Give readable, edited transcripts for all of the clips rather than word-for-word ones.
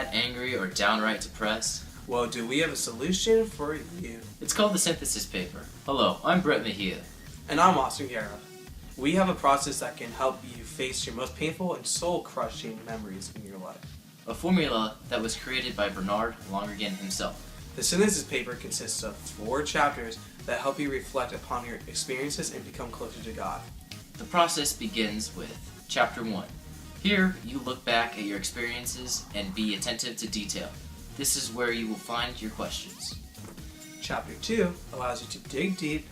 sad, angry, or downright depressed? Well, do we have a solution for you? It's called the synthesis paper. Hello, I'm Brett Mejia. And I'm Austin Guerra. We have a process that can help you face your most painful and soul-crushing memories in your life. A formula that was created by Bernard Lonergan himself. The synthesis paper consists of 4 chapters that help you reflect upon your experiences and become closer to God. The process begins with Chapter 1. Here, you look back at your experiences and be attentive to detail. This is where you will find your questions. Chapter 2 allows you to dig deep.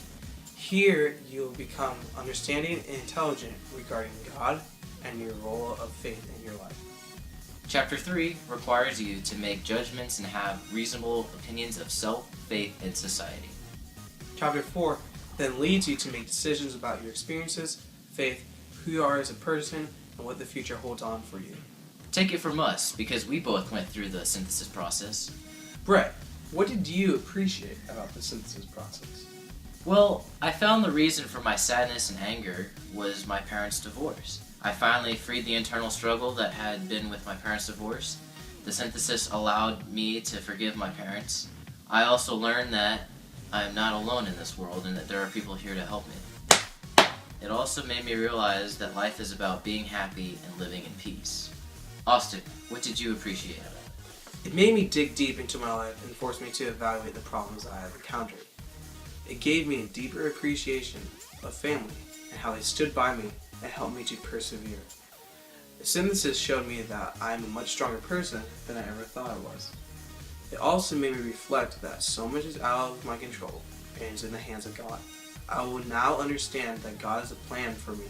Here, you will become understanding and intelligent regarding God and your role of faith in your life. Chapter 3 requires you to make judgments and have reasonable opinions of self, faith, and society. Chapter 4 then leads you to make decisions about your experiences, faith, who you are as a person, and what the future holds on for you. Take it from us, because we both went through the synthesis process. Brett, what did you appreciate about the synthesis process? Well, I found the reason for my sadness and anger was my parents' divorce. I finally freed the internal struggle that had been with my parents' divorce. The synthesis allowed me to forgive my parents. I also learned that I am not alone in this world and that there are people here to help me. It also made me realize that life is about being happy and living in peace. Austin, what did you appreciate about it? It made me dig deep into my life and forced me to evaluate the problems I have encountered. It gave me a deeper appreciation of family and how they stood by me and helped me to persevere. The synthesis showed me that I am a much stronger person than I ever thought I was. It also made me reflect that so much is out of my control and is in the hands of God. I will now understand that God has a plan for me,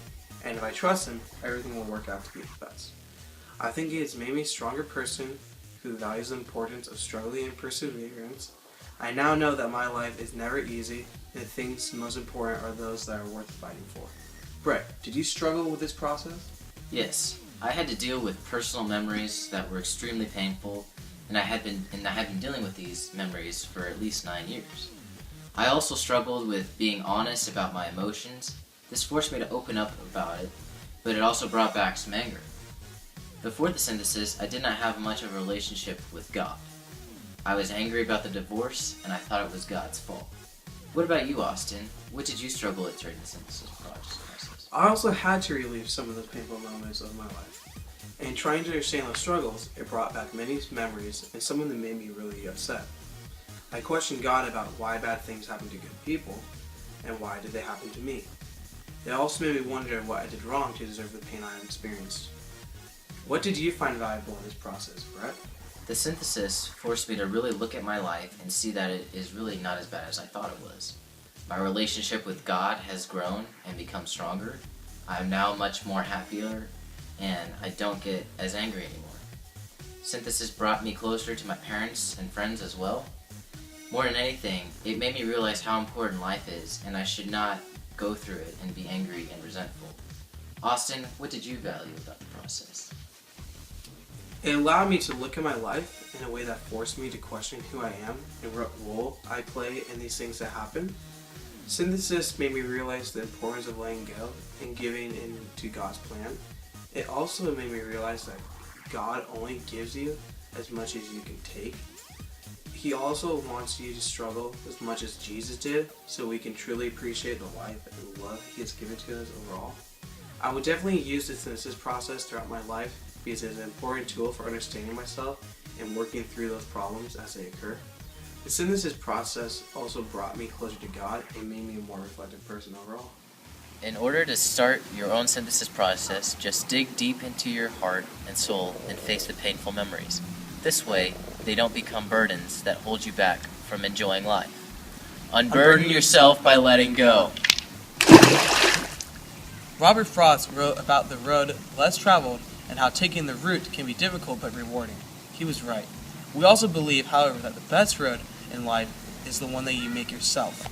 and if I trust Him, everything will work out to be the best. I think it has made me a stronger person who values the importance of struggling and perseverance. I now know that my life is never easy, and the things most important are those that are worth fighting for. Brett, did you struggle with this process? Yes, I had to deal with personal memories that were extremely painful, and I had been dealing with these memories for at least 9 years. I also struggled with being honest about my emotions. This forced me to open up about it, but it also brought back some anger. Before the synthesis, I did not have much of a relationship with God. I was angry about the divorce, and I thought it was God's fault. What about you, Austin? What did you struggle with during the synthesis process? I also had to relive some of those painful moments of my life. And trying to understand those struggles, it brought back many memories, and some of them made me really upset. I questioned God about why bad things happen to good people, and why did they happen to me. It also made me wonder what I did wrong to deserve the pain I experienced. What did you find valuable in this process, Brett? The synthesis forced me to really look at my life and see that it is really not as bad as I thought it was. My relationship with God has grown and become stronger. I am now much more happier, and I don't get as angry anymore. Synthesis brought me closer to my parents and friends as well. More than anything, it made me realize how important life is, and I should not go through it and be angry and resentful. Austin, what did you value about the process? It allowed me to look at my life in a way that forced me to question who I am and what role I play in these things that happen. Synthesis made me realize the importance of letting go and giving in to God's plan. It also made me realize that God only gives you as much as you can take. He also wants you to struggle as much as Jesus did, so we can truly appreciate the life and love He has given to us overall. I would definitely use the synthesis process throughout my life because it is an important tool for understanding myself and working through those problems as they occur. The synthesis process also brought me closer to God and made me a more reflective person overall. In order to start your own synthesis process, just dig deep into your heart and soul and face the painful memories. This way, they don't become burdens that hold you back from enjoying life. Unburden yourself by letting go. Robert Frost wrote about the road less traveled and how taking the route can be difficult but rewarding. He was right. We also believe, however, that the best road in life is the one that you make yourself.